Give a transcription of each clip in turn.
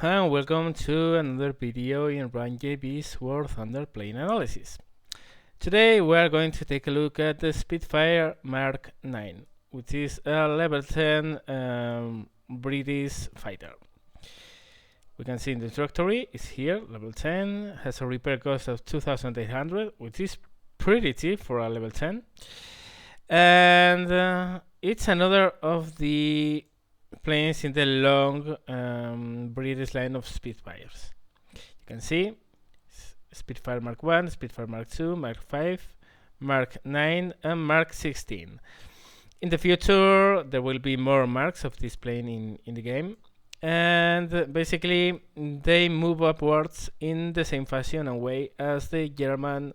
and welcome to another video in RunJB's War Thunder plane analysis. Today we are going to take a look at the Spitfire Mk.IX, which is a level 10 British fighter. We can see in the introductory, it's here, level 10, has a repair cost of 2,800, which is pretty cheap for a level 10. And it's another of the planes in the long British line of Spitfires. You can see Spitfire Mk.I, Spitfire Mk.II, Mk.V, Mk.IX, and Mk.XVI. In the future, there will be more marks of this plane in the game, and basically they move upwards in the same fashion and way as the German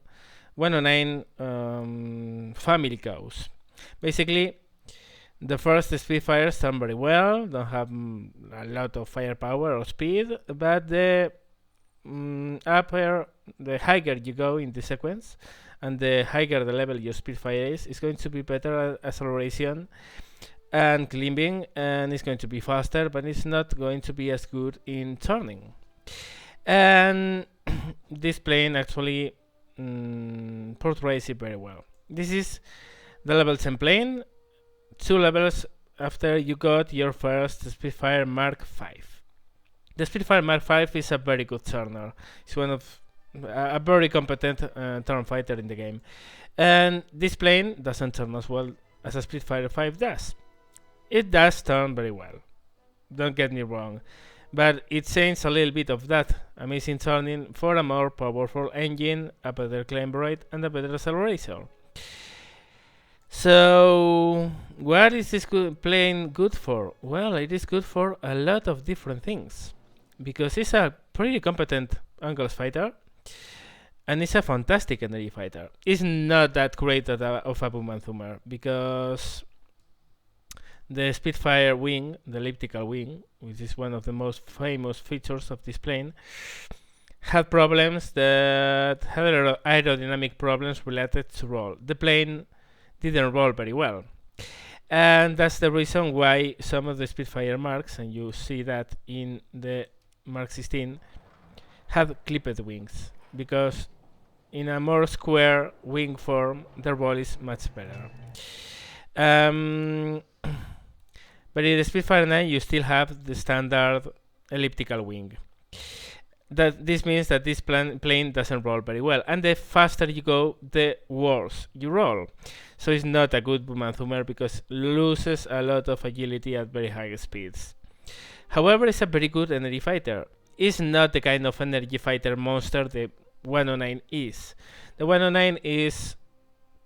109 family goes. Basically, the first Spitfires turn very well, don't have a lot of firepower or speed, but the higher you go in the sequence, and the higher the level your Spitfire is going to be better at acceleration and climbing, and it's going to be faster, but it's not going to be as good in turning. And this plane actually portrays it very well. This is the level 10 plane, 2 levels after you got your first Spitfire Mk.V. The Spitfire Mk.V is a very good turner. It's one of a very competent turn fighter in the game. And this plane doesn't turn as well as a Spitfire 5 does. It does turn very well, don't get me wrong, but it changes a little bit of that amazing turning for a more powerful engine, a better climb rate, and a better acceleration. So, what is this plane good for? Well, it is good for a lot of different things, because it's a pretty competent angles fighter, and it's a fantastic energy fighter. It's not that great of a boom and thumber, because the Spitfire wing, the elliptical wing, which is one of the most famous features of this plane, had problems that had aerodynamic problems related to roll. The plane didn't roll very well, and that's the reason why some of the Spitfire marks, and you see that in the Mk.XVI, have clipped wings, because in a more square wing form the roll is much better. But in the Spitfire 9 you still have the standard elliptical wing. This means that this plane doesn't roll very well, and the faster you go, the worse you roll. So it's not a good boom and thumber because it loses a lot of agility at very high speeds. However, it's a very good energy fighter. It's not the kind of energy fighter monster the 109 is. The 109 is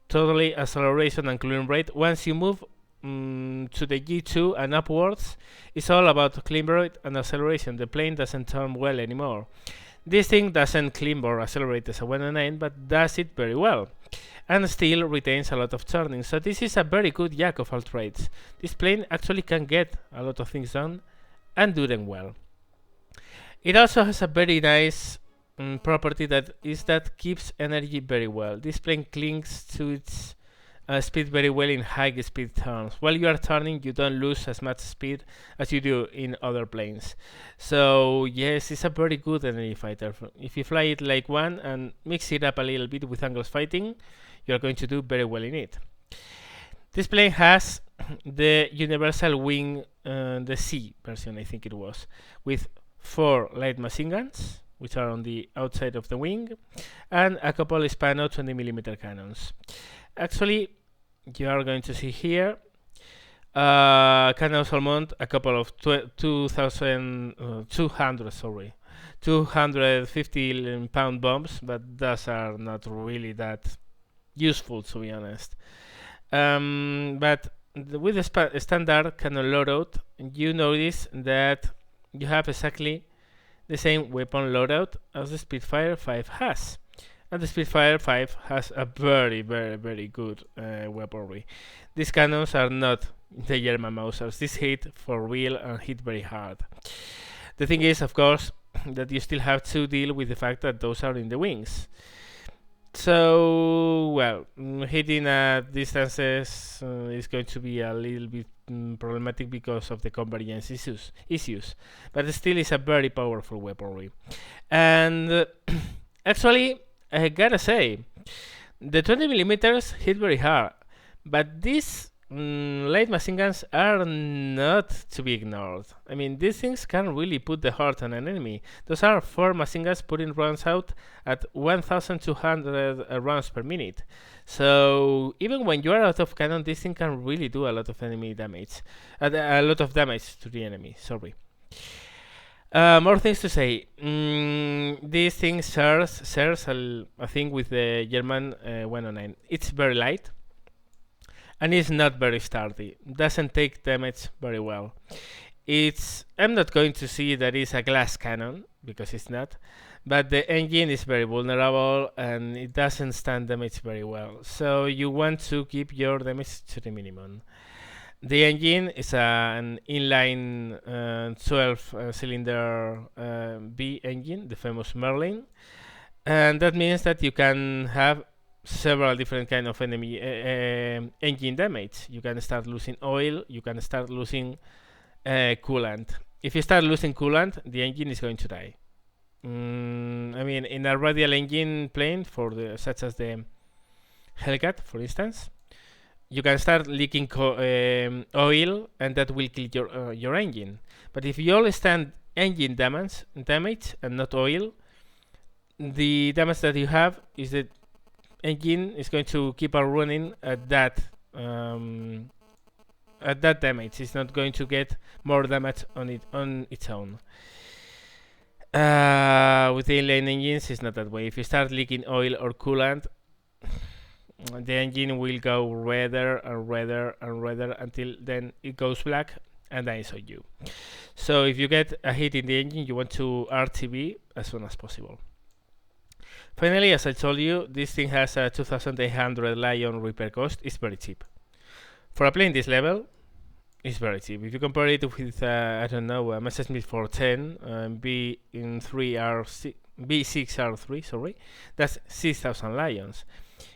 totally acceleration and climb rate. Once you move to the G2 and upwards, it's all about climb rate and acceleration. The plane doesn't turn well anymore. This thing doesn't climb or accelerate as a 109, but does it very well, and still retains a lot of turning. So this is a very good jack of all trades. This plane actually can get a lot of things done and do them well. It also has a very nice property that keeps energy very well. This plane clings to its speed very well in high speed turns. While you are turning, you don't lose as much speed as you do in other planes. So yes, it's a very good energy fighter. If you fly it like one and mix it up a little bit with angles fighting, you are going to do very well in it. This plane has the universal wing, the C version I think it was, with 4 light machine guns, which are on the outside of the wing, and a couple of Hispano 20mm cannons. Actually, you are going to see here cannons mount a couple of 250 pound bombs, but those are not really that useful, to be honest. But with the standard cannon loadout, you notice that you have exactly the same weapon loadout as the Spitfire 5 has. And the Spitfire 5 has a very, very, very good weaponry. These cannons are not the German Mausers. These hit for real and hit very hard. The thing is, of course, that you still have to deal with the fact that those are in the wings. So, well, hitting at distances is going to be a little bit problematic because of the convergence issues, but still is a very powerful weaponry. And actually, I gotta say, the 20 millimeters hit very hard, but these light machine guns are not to be ignored. I mean, these things can really put the heart on an enemy. Those are 4 machine guns putting rounds out at 1,200 rounds per minute. So even when you are out of cannon, this thing can really do a lot of enemy damage, a lot of damage to the enemy. Sorry. More things to say. This thing shares a thing with the German 109. It's very light and it's not very sturdy. Doesn't take damage very well. I'm not going to see that it's a glass cannon because it's not, but the engine is very vulnerable and it doesn't stand damage very well. So you want to keep your damage to the minimum. The engine is an inline 12-cylinder B engine, the famous Merlin, and that means that you can have several different kind of enemy engine damage. You can start losing oil, you can start losing coolant. If you start losing coolant, the engine is going to die. I mean, in a radial engine plane, such as the Hellcat, for instance, you can start leaking oil, and that will kill your engine. But if you only stand engine damage and not oil, the damage that you have is that engine is going to keep on running at that damage. It's not going to get more damage on its own. With the inline engines, it's not that way. If you start leaking oil or coolant, the engine will go redder and redder and redder until then it goes black and dies on you. So if you get a hit in the engine, you want to RTB as soon as possible. Finally, as I told you, this thing has a 2,800 Lion repair cost. It's very cheap. For a plane this level, it's very cheap. If you compare it with, I don't know, a Messerschmitt 410 B6R3, sorry, that's 6,000 Lions.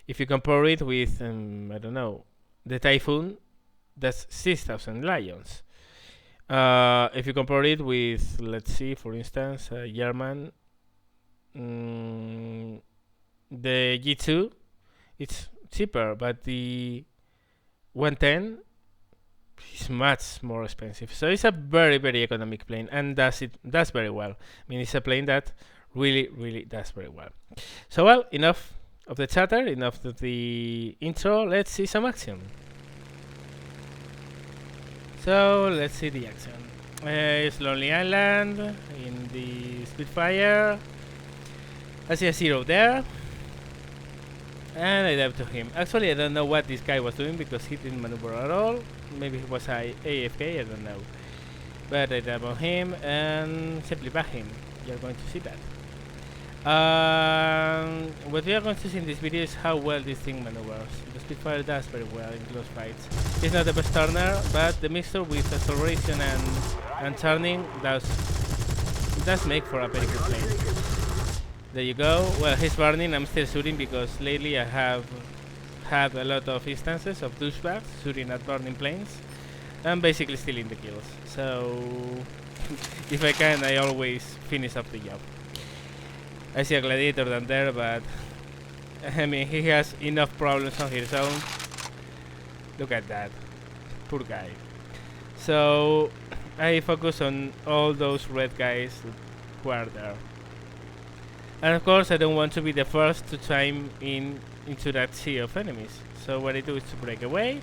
If you compare it with, I don't know, the Typhoon, that's 6,000 Lions. If you compare it with, let's see, for instance, German, the G2, it's cheaper, but the 110 is much more expensive. So it's a very, very economic plane, and does very well. I mean, it's a plane that really, really does very well. So, well, enough of the chatter, enough of the intro. Let's see some action. So let's see the action. It's Lonely Island in the Spitfire. I see a 0 there, and I dive to him. Actually, I don't know what this guy was doing because he didn't maneuver at all. Maybe he was AFK, I don't know. But I dive on him and simply bag him. You're going to see that. What we are going to see in this video is how well this thing maneuvers. The Spitfire does very well in close fights. It's not the best turner, but the mixture with acceleration and turning does make for a very good plane. There you go. Well, he's burning. I'm still shooting because lately I have had a lot of instances of douchebags shooting at burning planes. I'm basically stealing the kills. So if I can, I always finish up the job. I see a gladiator down there, but I mean, he has enough problems on his own. Look at that. Poor guy. So I focus on all those red guys who are there. And of course, I don't want to be the first to chime into that sea of enemies. So what I do is to break away,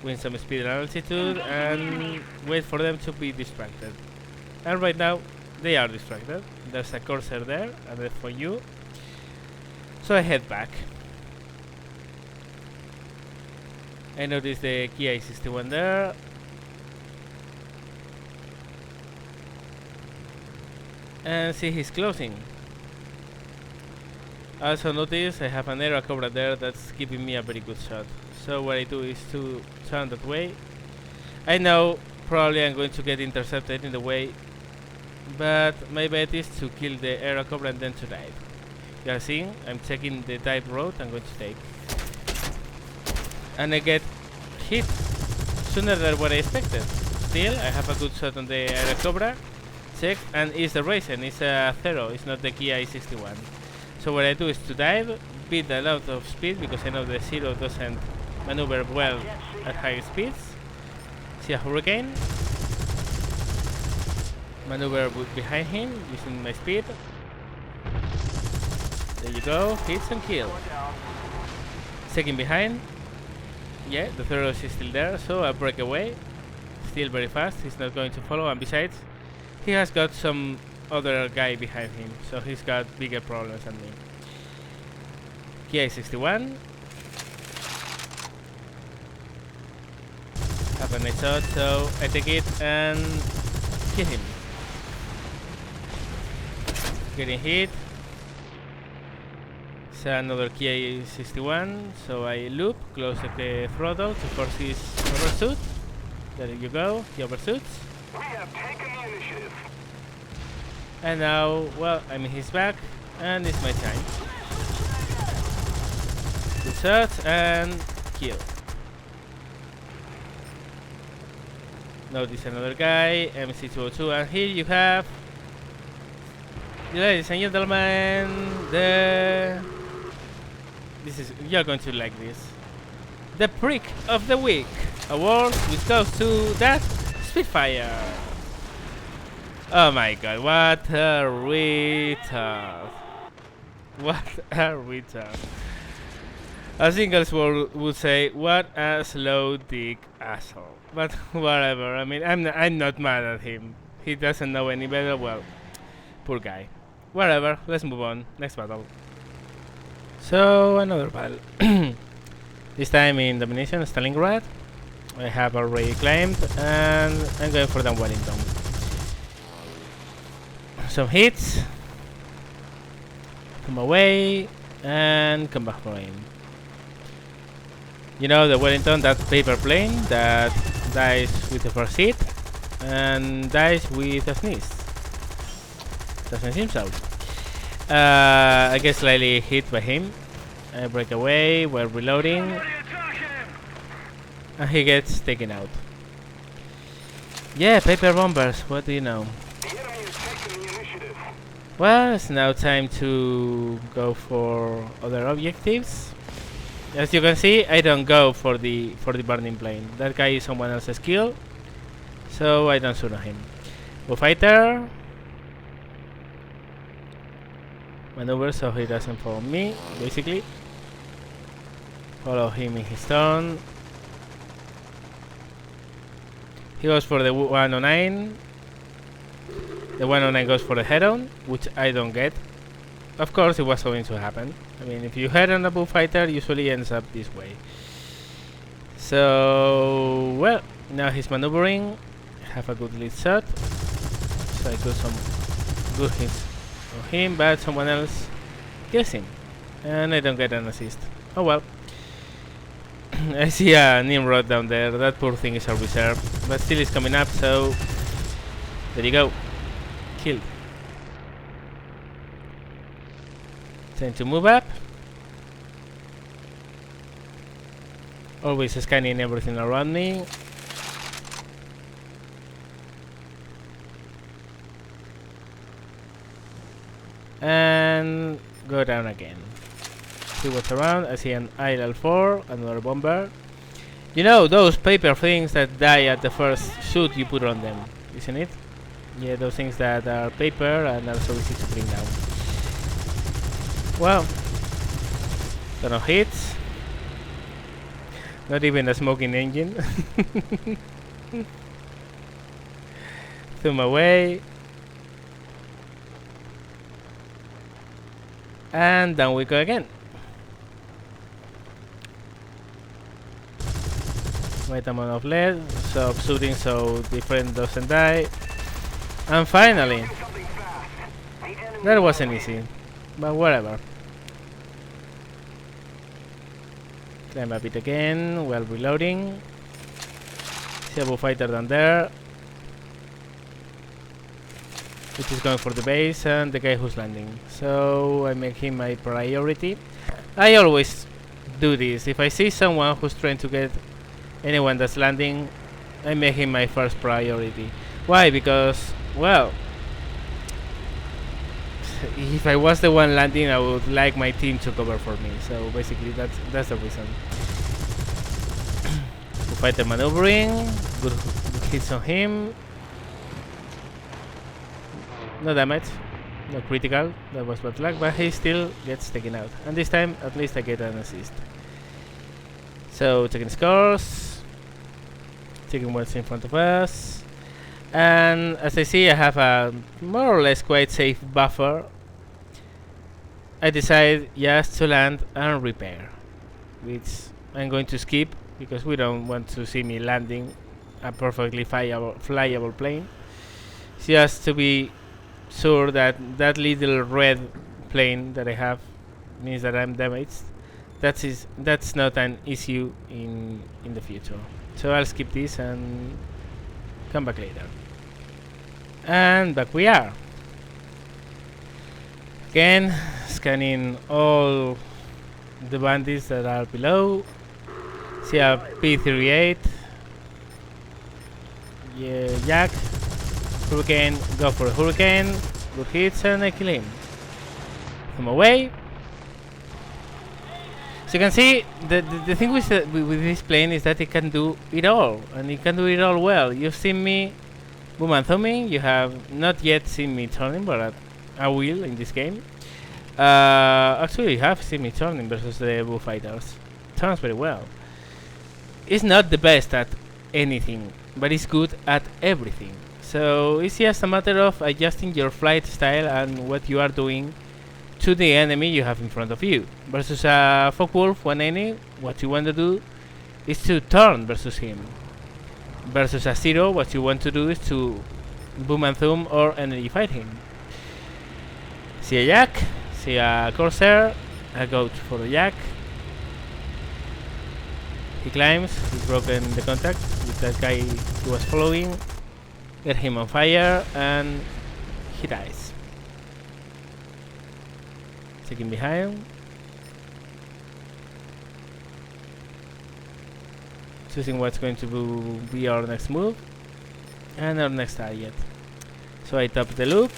win some speed and altitude, and wait for them to be distracted. And right now, they are distracted. There's a Corsair there, and that's for you. So I head back. I notice the Ki-61 there. And see he's closing. I also notice I have an Aero Cobra there that's giving me a very good shot. So what I do is to turn that way. I know probably I'm going to get intercepted in the way, but my bet is to kill the Aero Cobra and then to dive. You are seeing, I'm checking the type road I'm going to take. And I get hit sooner than what I expected. Still, I have a good shot on the Air Cobra. Check, and it's the Ryzen, it's a Zero, it's not the Ki-61. So what I do is to dive, beat a lot of speed, because I know the Zero doesn't maneuver well at high speeds. See a Hurricane. Maneuver behind him, using my speed. There you go, hits and kill. Second behind. Yeah, the Zero is still there, so I break away. Still very fast, he's not going to follow, and besides, he has got some other guy behind him, so he's got bigger problems than me. Ki-61. Have a nice shot, so I take it and kill him. Getting hit. It's another Ki-61, so I loop, close the throttle to force his overshoot. There you go, he overshoots. We have taken the initiative. And now, well, I'm in his back, and it's my time. Good shot, and kill. Notice another guy, MC202, and here you have, ladies and gentlemen, you're going to like this. The Prick of the Week award, which goes to that Spitfire. Oh my god, what a retard. What a retard. As Ingalls would say, what a slow dick asshole. But whatever, I mean, I'm not mad at him. He doesn't know any better, well, poor guy. Whatever, let's move on. Next battle. So, another battle. This time in Domination, Stalingrad. I have already climbed, and I'm going for the Wellington. Some hits. Come away, and come back for him. You know, the Wellington, that paper plane that dies with the first hit, and dies with a sneeze. Doesn't seem so. I get slightly hit by him. I break away while reloading, and he gets taken out. Yeah, paper bombers, what do you know? The enemy is taking the initiative. Well, it's now time to go for other objectives. As you can see, I don't go for the burning plane. That guy is someone else's kill, so I don't shoot at him. Bullfighter. Maneuver so he doesn't follow me, basically. Follow him in his turn. He goes for the 109. The 109 goes for the head-on, which I don't get. Of course, it was going to happen. I mean, if you head on a bullfighter, usually ends up this way. So, well, now he's maneuvering. Have a good lead shot. So I got some good hits on him, but someone else kills him. And I don't get an assist. Oh well. I see a Nimrod down there. That poor thing is a reserve. But still is coming up, so there you go. Killed. Time to move up. Always scanning everything around me. And go down again. See what's around. I see an IL-4, another bomber. You know those paper things that die at the first shoot you put on them, isn't it? Yeah, those things that are paper and are so easy to bring down. Well, ton of hits. Not even a smoking engine. Zoom away. And down we go again. Right amount of lead, so shooting so the friend doesn't die. And finally, that wasn't easy, but whatever. Climb a bit again while reloading. See a bullfighter down there. which is going for the base, and the guy who's landing. So I make him my priority. I always do this. If I see someone who's trying to get anyone that's landing, I make him my first priority. Why? Because, well, if I was the one landing, I would like my team to cover for me. So basically, that's the reason. Fighter maneuvering, good hits on him. No damage, no critical. That was bad luck, but he still gets taken out. And this time, at least I get an assist. So taking scores, taking what's in front of us. And as I see, I have a more or less quite safe buffer. I decide just to land and repair, which I'm going to skip because we don't want to see me landing a perfectly flyable plane. Just to be sure that that little red plane that I have means that I'm damaged. That's not an issue in the future. So I'll skip this and come back later. And back we are. Again, scanning all the bandits that are below. See a P-38. Yeah, Jack. Hurricane, go for a Hurricane. Good hits and I kill him. Him away. So you can see the thing with this plane is that it can do it all, and it can do it all well. You've seen me boom and thumbing. You have not yet seen me turning, but I will in this game. Actually, you have seen me turning versus the bullfighters. Turns very well. It's not the best at anything, but it's good at everything. So it's just a matter of adjusting your flight style and what you are doing to the enemy you have in front of you. Versus a Focke-Wulf 190, what you want to do is to turn versus him. Versus a Zero, what you want to do is to boom and thumb or energy fight him. See a Jack, see a Corsair, I go for the Jack. He climbs, he's broken the contact with that guy he was following. Get him on fire and he dies. Taking behind. Choosing what's going to be our next move and our next target. So I top the loop.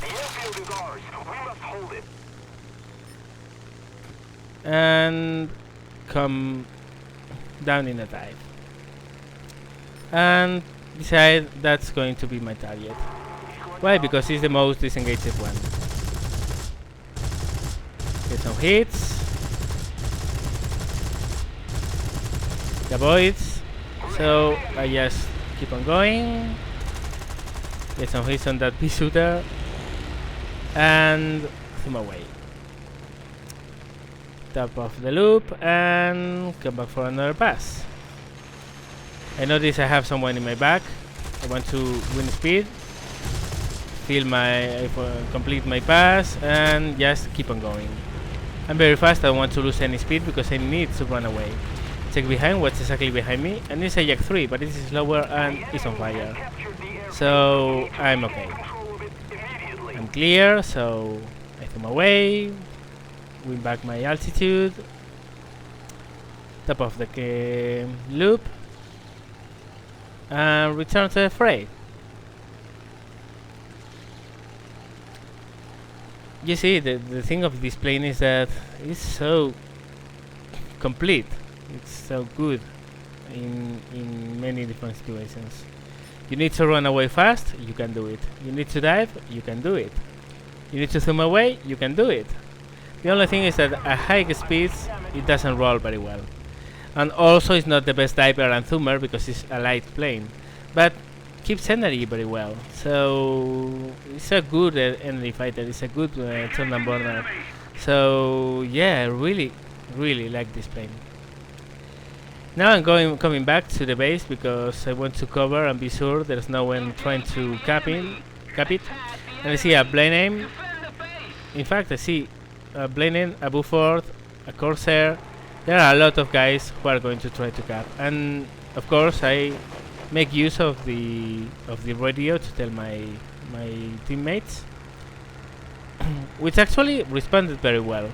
And come down in a dive. And decide that's going to be my target. Why? Because it's the most disengaged one. Get some hits. He avoids. So I just keep on going. Get some hits on that pea-shooter. And zoom away. Top off the loop and come back for another pass. I notice I have someone in my back. I want to win speed. Complete my pass and just keep on going. I'm very fast. I don't want to lose any speed because I need to run away. Check behind what's exactly behind me, and it's a Yak 3, but it is slower and it's on fire. So I'm okay. I'm clear, so I come away, win back my altitude, top of the loop, and return to the fray. You see, the thing of this plane is that it's so complete. It's so good in many different situations. You need to run away fast, you can do it. You need to dive, you can do it. You need to zoom away, you can do it. The only thing is that at high speeds, it doesn't roll very well. And also it's not the best diver and zoomer because it's a light plane. But keeps energy very well. So it's a good energy fighter, it's a good turn and burner. So yeah, I really like this plane. Now I'm coming back to the base because I want to cover and be sure there's no one trying to cap it. And I see a Blenheim. In fact, I see a Blenheim, a Buford, a Corsair. There are a lot of guys who are going to try to cap. And of course, I make use of the radio to tell my teammates which actually responded very well.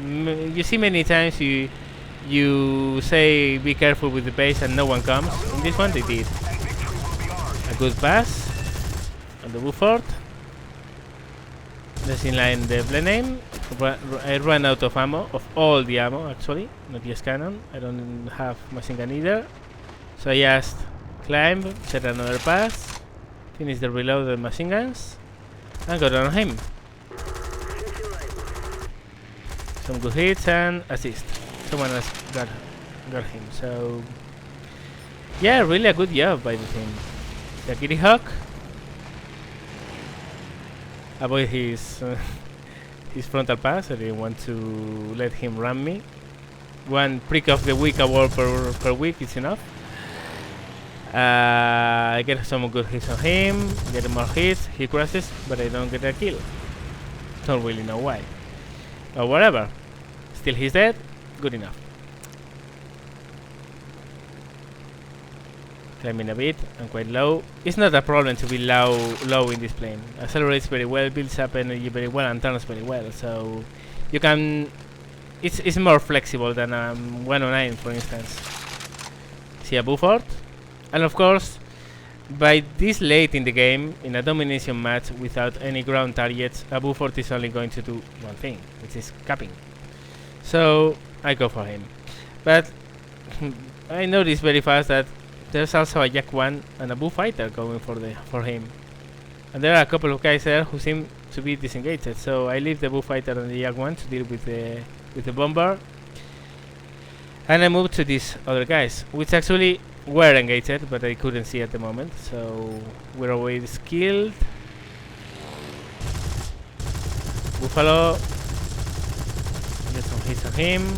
You see many times you say be careful with the base and no one comes. In this one they did. A good pass on the Buford. Let's inline the blend name. I ran out of ammo, of all the ammo actually, not just cannon. I don't have machine gun either. So I just climb, set another pass, finish the reload of the machine guns, and go down on him. Some good hits and assist. Someone else got him. So yeah, really a good job by the team. The Kitty Hawk. Avoid his frontal pass. I didn't want to let him ram me. One prick of the week award per week is enough. I get some good hits on him, get more hits, he crashes, but I don't get a kill. Don't really know why. Or whatever. Still he's dead, good enough. Climbing a bit, I'm quite low. It's not a problem to be low in this plane. Accelerates very well, builds up energy very well, and turns very well. So you can. It's more flexible than 109, for instance. See a Buford, and of course, by this late in the game, in a domination match without any ground targets, a Buford is only going to do one thing, which is capping. So I go for him, but I noticed very fast that there's also a Yak 1 and a Bullfighter going for him, and there are a couple of guys there who seem to be disengaged. So I leave the Bullfighter and the Yak 1 to deal with the bomber, and I move to these other guys, which actually were engaged, but I couldn't see at the moment. So we're always killed. Buffalo, get some hits on him.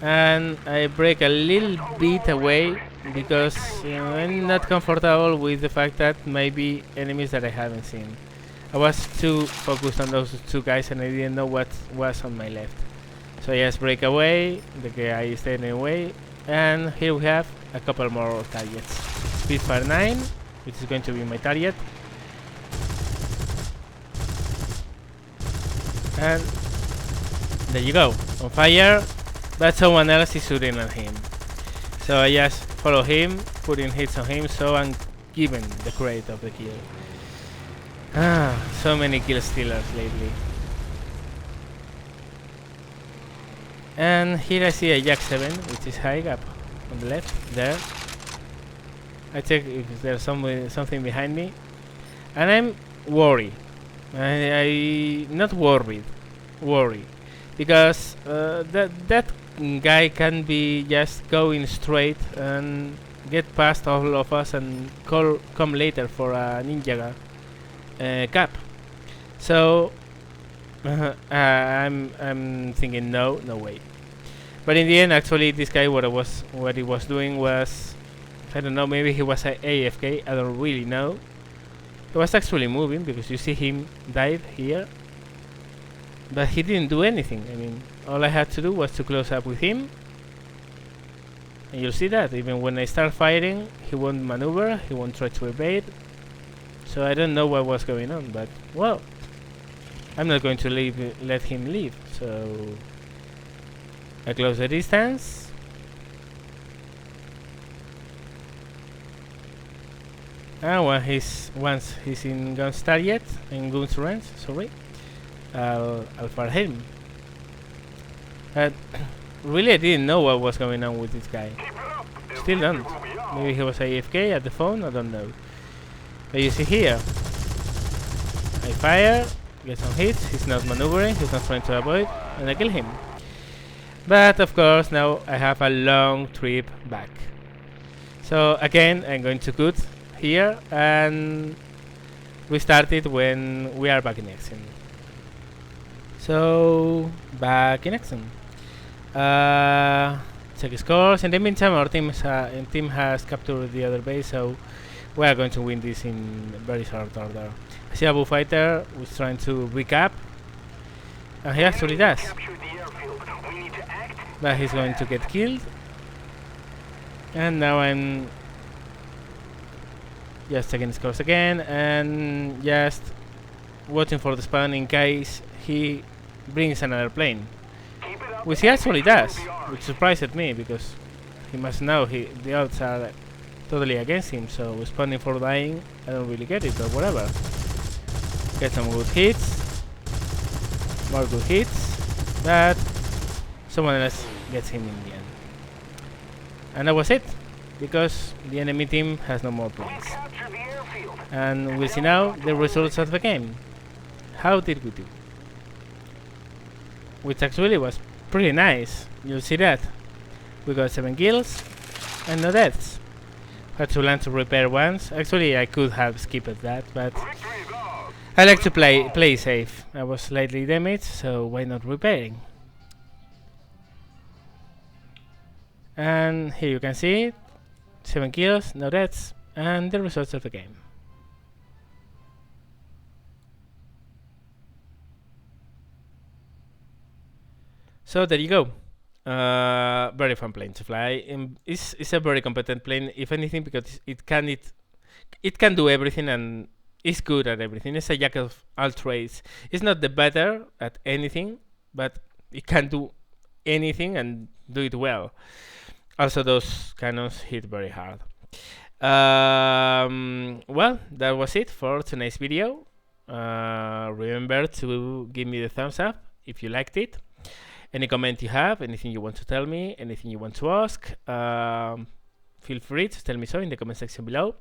And I break a little bit away because I'm not comfortable with the fact that maybe enemies that I haven't seen. I was too focused on those two guys and I didn't know what was on my left. So I just break away, the guy is staying away, and here we have a couple more targets. Spitfire 9, which is going to be my target. And there you go, on fire. But someone else is shooting at him. So I just follow him, putting hits on him, so I'm given the credit of the kill. So many kill stealers lately. And here I see a Yak 7, which is high up on the left, there. I check if there's something behind me. And I'm worried. I not worried. Because that guy can be just going straight and get past all of us and come later for a ninja cap. So I'm thinking no way. But in the end, actually, this guy what he was doing was, I don't know, maybe he was a AFK. I don't really know. He was actually moving because you see him dive here. But he didn't do anything. I mean, all I had to do was to close up with him. And you'll see that even when I start firing, he won't maneuver, he won't try to evade. So I don't know what was going on, but well, I'm not going to let him leave. So I close the distance. And once he's in gun's target, in gun's range, sorry, I'll fire him. Really, I didn't know what was going on with this guy. Still don't. Maybe he was AFK at the phone, I don't know. But you see here, I fire, get some hits, he's not maneuvering, he's not trying to avoid, and I kill him. But of course, now I have a long trip back. So again, I'm going to cut here, and we started when we are back in action. So, back in action. Check scores. In the meantime, our team has captured the other base, so we are going to win this in very short order. I see a Bullfighter who's trying to recap, and he actually does. But he's going to get killed. And now I'm just checking scores again, and just watching for the spawn in case he brings another plane. Keep it up. Which he actually does, which surprised me because he must know the odds are totally against him, so spawning for dying, I don't really get it, but whatever. Get some good hits, more good hits, but someone else gets him in the end. And that was it, because the enemy team has no more We planes. captured the airfield. And we'll see now the results of the game. How did we do? Which actually was pretty nice, you'll see that. We got 7 kills and no deaths. Had to land to repair once. Actually, I could have skipped that, but Victory is ours. I like to play safe. I was slightly damaged, so why not repairing? And here you can see it. 7 kills, no deaths, and the results of the game. So there you go. Very fun plane to fly. It's a very competent plane, if anything, because it can do everything and is good at everything. It's a jack of all trades. It's not the better at anything, but it can do anything and do it well. Also, those cannons hit very hard. Well, that was it for tonight's video. Remember to give me the thumbs up if you liked it. Any comment you have, anything you want to tell me, anything you want to ask, feel free to tell me so in the comment section below.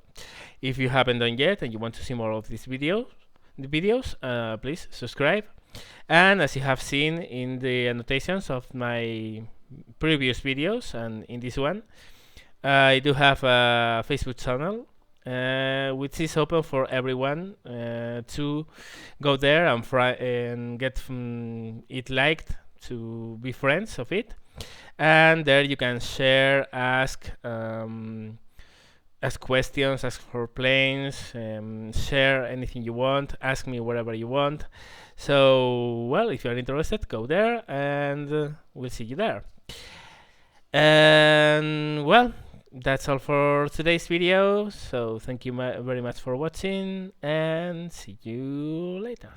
If you haven't done yet and you want to see more of these videos, please subscribe. And as you have seen in the annotations of my previous videos and in this one, I do have a Facebook channel which is open for everyone to go there and get it liked, to be friends of it, and there you can share, ask questions, ask for planes, share anything you want, ask me whatever you want. So, well, if you're interested, go there and we'll see you there. And well, that's all for today's video, so thank you very much for watching and see you later.